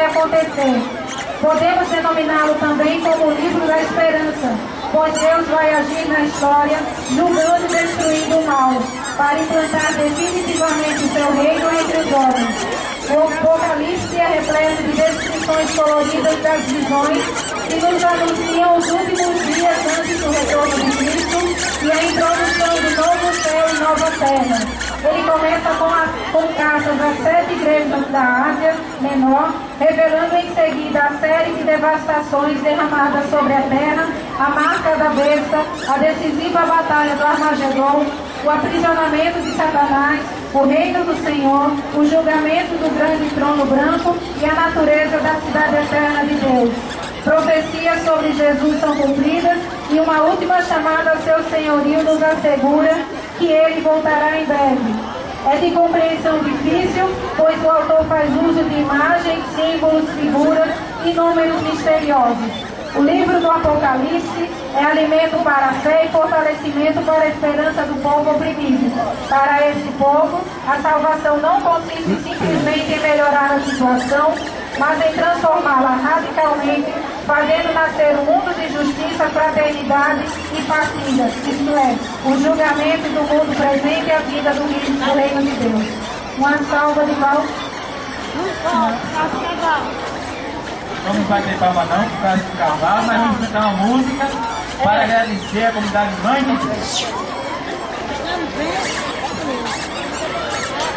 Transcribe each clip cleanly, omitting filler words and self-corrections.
acontecer. Podemos denominá-lo também como o livro da esperança, pois Deus vai agir na história, julgando e destruindo o mal, para implantar definitivamente o seu reino entre os homens. O Apocalipse é repleto de descrições coloridas das visões que nos anunciam os últimos dias antes do retorno de Cristo e a introdução do novo céu e nova terra. Ele começa com cartas às 7 igrejas da Ásia Menor, revelando em seguida a série de devastações derramadas sobre a terra, a marca da besta, a decisiva batalha do Armagedon, o aprisionamento de Satanás, o reino do Senhor, o julgamento do grande trono branco e a natureza da cidade eterna de Deus. Profecias sobre Jesus são cumpridas e uma última chamada ao seu senhorio nos assegura que ele voltará em breve. É de compreensão difícil, pois o autor faz uso de imagens, símbolos, figuras e números misteriosos. O livro do Apocalipse é alimento para a fé e fortalecimento para a esperança do povo oprimido. Para esse povo, a salvação não consiste simplesmente em melhorar a situação, mas em transformá-la radicalmente, fazendo nascer um mundo de justiça, fraternidade e partilha, isto é, o julgamento do mundo presente e a vida do reino de Deus. Uma salva de palmas. Vamos bater palma não, por causa do cavalo, mas vamos cantar uma música para agradecer a comunidade Mãe de Deus.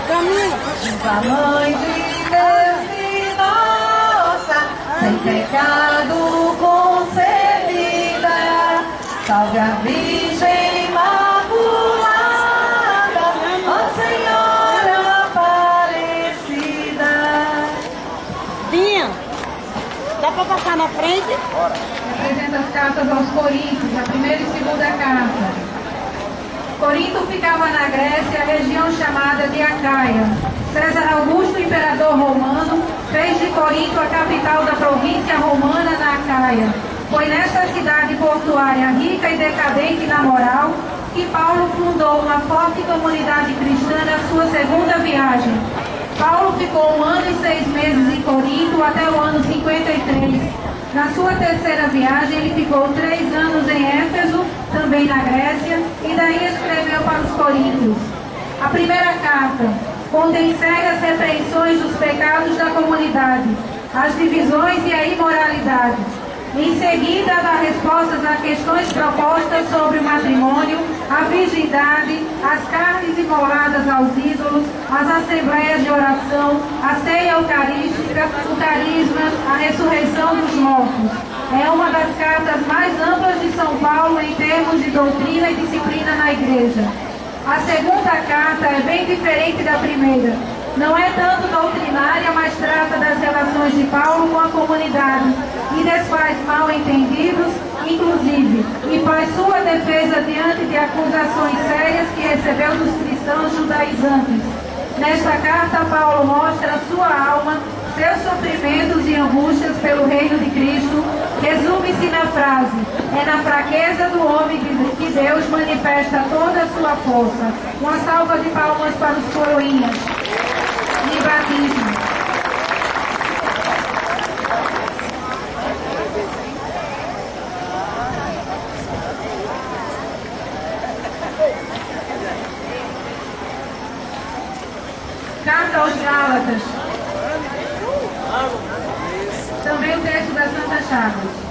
A Mãe de Deus e nossa, sem pecado concebida, salve a Virgem Imaculada, ó Senhora Aparecida. Vinha, dá para passar na frente? Bora. Apresenta as cartas aos Coríntios, a primeira e segunda carta. Corinto ficava na Grécia, a região chamada de Acaia. César Augusto, imperador romano, fez de Corinto a capital da província romana na Acaia. Foi nesta cidade portuária rica e decadente na moral que Paulo fundou uma forte comunidade cristã na sua segunda viagem. Paulo ficou 1 ano e 6 meses em Corinto até o ano 53. Na sua terceira viagem, ele ficou 3 anos em Éfeso, também na Grécia, e daí escreveu para os coríntios. A primeira carta contém sérias repreensões dos pecados da comunidade, as divisões e a imoralidade. Em seguida, dá respostas a questões propostas sobre o matrimônio, a virgindade, as carnes imoladas aos ídolos, as assembleias de oração, a ceia eucarística, o carisma, a ressurreição dos mortos. É uma das cartas mais amplas de São Paulo em termos de doutrina e disciplina na igreja. A segunda carta é bem diferente da primeira. Não é tanto doutrinária, mas trata das relações de Paulo com a comunidade e desfaz mal-entendidos, inclusive, e faz sua defesa diante de acusações sérias que recebeu dos cristãos judaizantes. Nesta carta, Paulo mostra sua alma, seus sofrimentos e angústias pelo reino de Cristo. Resume-se na frase: é na fraqueza do homem que Deus manifesta toda a sua força. Uma salva de palmas para os coroinhas de batismo. Carta aos Gálatas. Também o texto da Santa Chagas.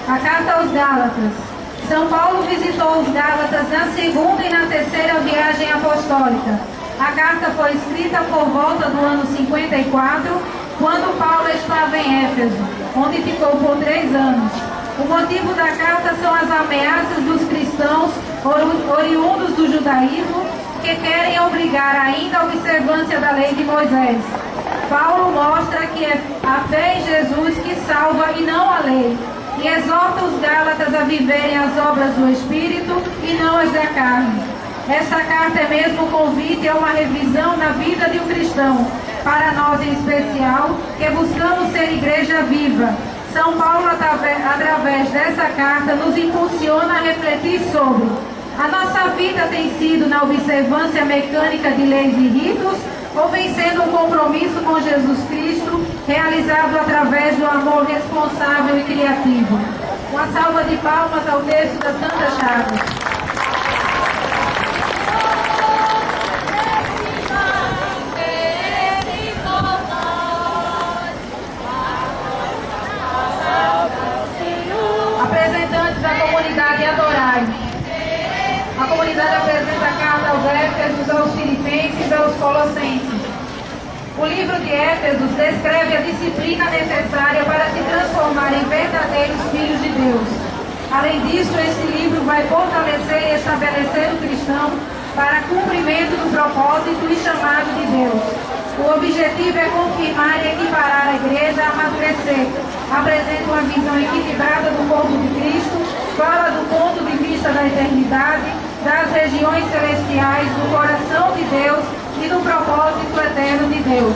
A carta aos Gálatas. São Paulo visitou os Gálatas na segunda e na terceira viagem apostólica. A carta foi escrita por volta do ano 54, quando Paulo estava em Éfeso, onde ficou por 3 anos. O motivo da carta são as ameaças dos cristãos oriundos do judaísmo que querem obrigar ainda a observância da lei de Moisés. Paulo mostra que é a fé em Jesus que salva e não a lei, e exorta os Gálatas a viverem as obras do Espírito e não as da carne. Esta carta é mesmo um convite a uma revisão na vida de um cristão, para nós em especial, que buscamos ser igreja viva. São Paulo, através dessa carta, nos impulsiona a refletir sobre: a nossa vida tem sido na observância mecânica de leis e ritos, ou vem sendo um compromisso com Jesus Cristo, realizado através do amor responsável e criativo? Uma salva de palmas ao texto da Santa Chaves. Representantes da comunidade Adorai. A comunidade apresenta a carta aos Éfesos, aos Filipenses e aos Colossenses. O livro de Éfesos descreve a disciplina necessária para se transformar em verdadeiros filhos de Deus. Além disso, este livro vai fortalecer e estabelecer o cristão para cumprimento do propósito e chamado de Deus. O objetivo é confirmar e equiparar a igreja a amadurecer. Apresenta uma visão equilibrada do corpo de Cristo, fala do ponto de vista da eternidade, das regiões celestiais, do coração de Deus e do propósito eterno de Deus.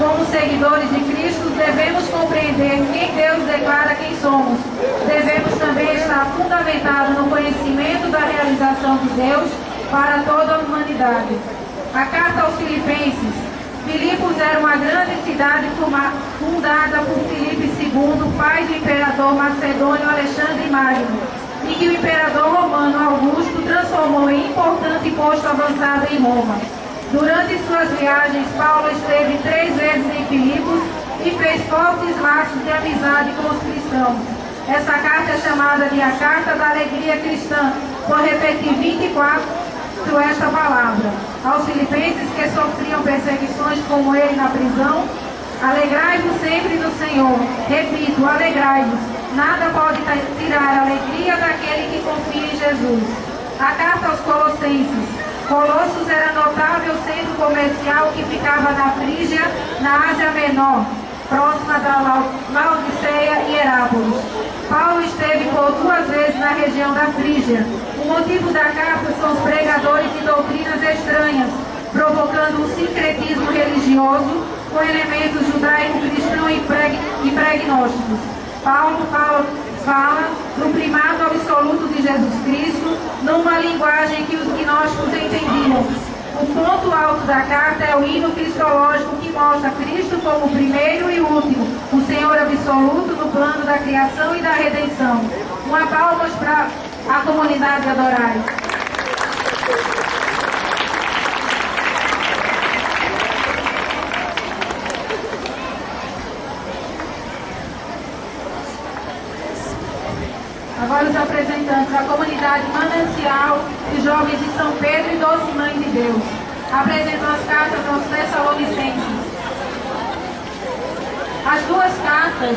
Como seguidores de Cristo, devemos compreender quem Deus declara quem somos. Devemos também estar fundamentados no conhecimento da realização de Deus para toda a humanidade. A carta aos Filipenses. Filipos era uma grande cidade fundada por Filipe II, pai do imperador macedônio Alexandre Magno, e que o imperador romano Augusto transformou em importante posto avançado em Roma. Durante suas viagens, Paulo esteve 3 vezes em Filipos e fez fortes laços de amizade com os cristãos. Essa carta é chamada de a Carta da Alegria Cristã, por repetir 24 esta palavra. Aos filipenses que sofriam perseguições como ele na prisão: alegrai-vos sempre no Senhor. Repito, alegrai-vos. Nada pode tirar a alegria daquele que confia em Jesus. A carta aos Colossenses. Colossos era notável centro comercial que ficava na Frígia, na Ásia Menor, próxima da Laodiceia e Herápolis. Paulo esteve por 2 vezes na região da Frígia. O motivo da carta são os pregadores de doutrinas estranhas, provocando um sincretismo religioso com elementos judaico-cristão e pregnósticos. Paulo fala do primado absoluto de Jesus Cristo numa linguagem que os gnósticos entendiam. O ponto alto da carta é o hino cristológico que mostra Cristo como o primeiro e último, o Senhor absoluto no plano da criação e da redenção. Uma palmas para a comunidade Adorai. Agora os representantes da comunidade Manancial e Jovens de São Pedro e Doce Mãe de Deus apresentam as cartas aos Tessalonicenses. As 2 cartas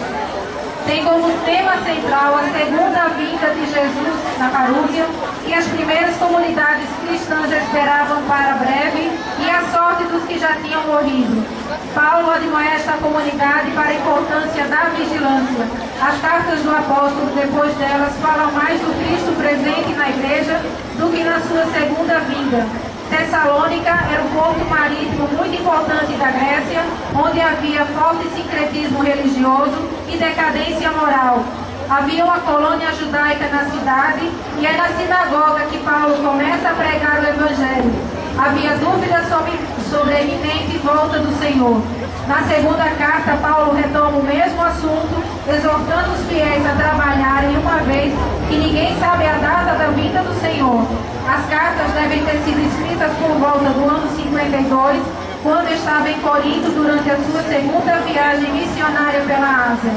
têm como tema central a segunda vinda de Jesus na Parúvia, que as primeiras comunidades cristãs esperavam para breve, e a sorte dos que já tinham morrido. Paulo admoesta a comunidade para a importância da vigilância. As cartas do apóstolo, depois delas, falam mais do Cristo presente na igreja do que na sua segunda vinda. Tessalônica era um porto marítimo muito importante da Grécia, onde havia forte sincretismo religioso e decadência moral. Havia uma colônia judaica na cidade e é na sinagoga que Paulo começa a pregar o Evangelho. Havia dúvidas sobre a iminente volta do Senhor. Na segunda carta, Paulo retoma o mesmo assunto, exortando os fiéis a trabalharem uma vez que ninguém sabe a data da vinda do Senhor. As cartas devem ter sido escritas por volta do ano 52, quando estava em Corinto durante a sua segunda viagem missionária pela Ásia.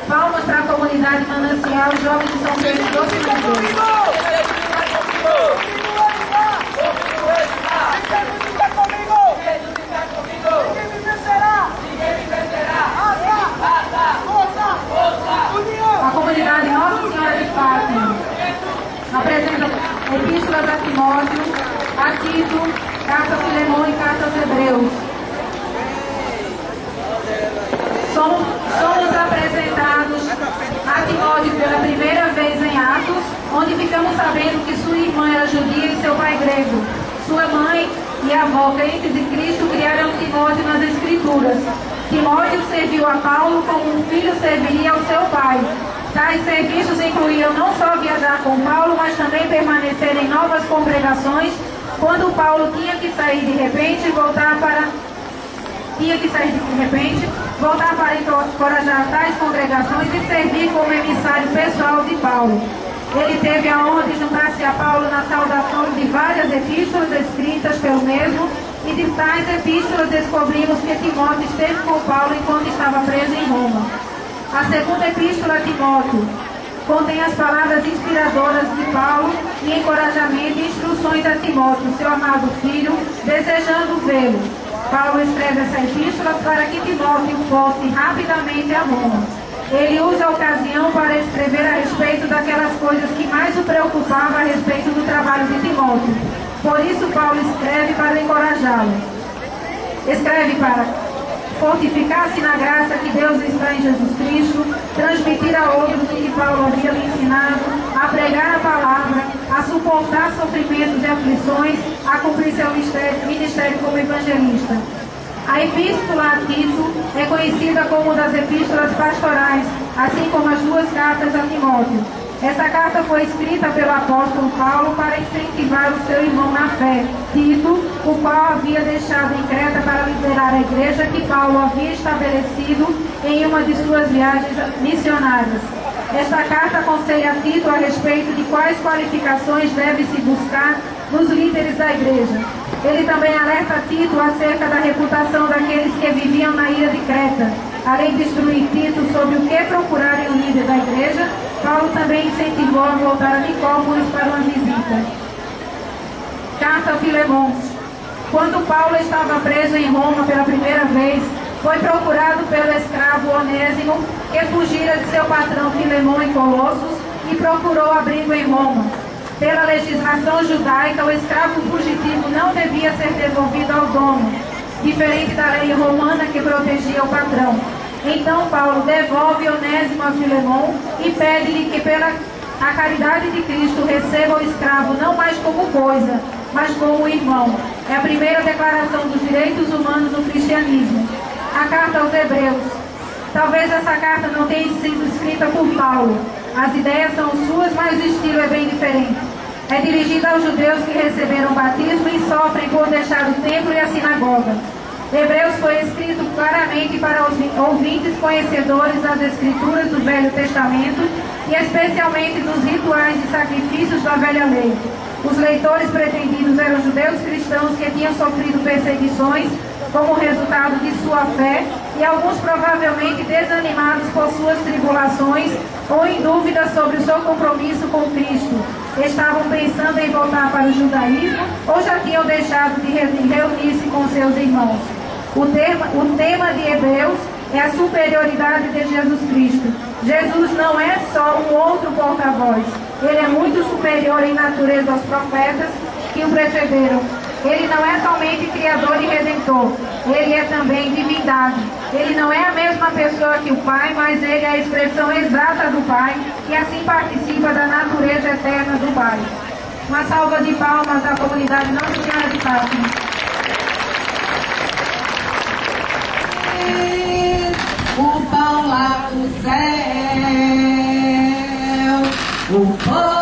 Palmas para a comunidade Manancial e Jovens de São Pedro e Doce Mãe de Deus. grego. Sua mãe e avó, crentes de Cristo, criaram Timóteo nas Escrituras. Timóteo serviu a Paulo como um filho serviria ao seu pai. Tais serviços incluíam não só viajar com Paulo, mas também permanecer em novas congregações, quando Paulo tinha que sair de repente, voltar para encorajar tais congregações e servir como emissário pessoal de Paulo. Ele teve a honra de juntar-se a Paulo na saudação de várias epístolas escritas pelo mesmo, e de tais epístolas descobrimos que Timóteo esteve com Paulo enquanto estava preso em Roma. A segunda epístola a Timóteo contém as palavras inspiradoras de Paulo e encorajamento e instruções a Timóteo, seu amado filho, desejando vê-lo. Paulo escreve essa epístola para que Timóteo fosse rapidamente a Roma. Ele usa a ocasião para escrever a respeito daquelas coisas que mais o preocupavam a respeito do trabalho de Timóteo. Por isso Paulo escreve para encorajá-lo. Escreve para fortificar-se na graça que Deus está em Jesus Cristo, transmitir a outros o que Paulo havia lhe ensinado, a pregar a palavra, a suportar sofrimentos e aflições, a cumprir seu ministério como evangelista. A epístola a Tito é conhecida como das epístolas pastorais, assim como as duas cartas a Timóteo. Essa carta foi escrita pelo apóstolo Paulo para incentivar o seu irmão na fé, Tito, o qual havia deixado em Creta para liderar a igreja que Paulo havia estabelecido em uma de suas viagens missionárias. Esta carta aconselha Tito a respeito de quais qualificações deve-se buscar nos líderes da igreja. Ele também alerta Tito acerca da reputação daqueles que viviam na ilha de Creta. Além de instruir Tito sobre o que procurar em um líder da igreja, Paulo também incentivou a voltar a Nicópolis para uma visita. Carta a Filemon. Quando Paulo estava preso em Roma pela primeira vez, foi procurado pelo escravo Onésimo, que fugira de seu patrão Filemon em Colossos e procurou abrigo em Roma. Pela legislação judaica, o escravo fugitivo não devia ser devolvido ao dono, diferente da lei romana que protegia o patrão. Então Paulo devolve Onésimo a Filemon e pede-lhe que pela a caridade de Cristo receba o escravo não mais como coisa, mas como irmão. É a primeira declaração dos direitos humanos no cristianismo. A carta aos Hebreus. Talvez essa carta não tenha sido escrita por Paulo. As ideias são suas, mas o estilo é bem diferente. É dirigida aos judeus que receberam batismo e sofrem por deixar o templo e a sinagoga. Hebreus foi escrito claramente para os ouvintes conhecedores das Escrituras do Velho Testamento e especialmente dos rituais e sacrifícios da Velha Lei. Os leitores pretendidos eram judeus cristãos que tinham sofrido perseguições como resultado de sua fé e alguns provavelmente desanimados por suas tribulações ou em dúvida sobre o seu compromisso com Cristo. Estavam pensando em voltar para o judaísmo ou já tinham deixado de reunir-se com seus irmãos. O tema de Hebreus é a superioridade de Jesus Cristo. Jesus não é só um outro porta-voz. Ele é muito superior em natureza aos profetas que o precederam. Ele não é somente Criador e Redentor. Ele é também divindade. Ele não é a mesma pessoa que o Pai, mas ele é a expressão exata do Pai e assim participa da natureza eterna do Pai. Uma salva de palmas à comunidade Nossa Senhora de Fátima. O pão lá do céu, o pão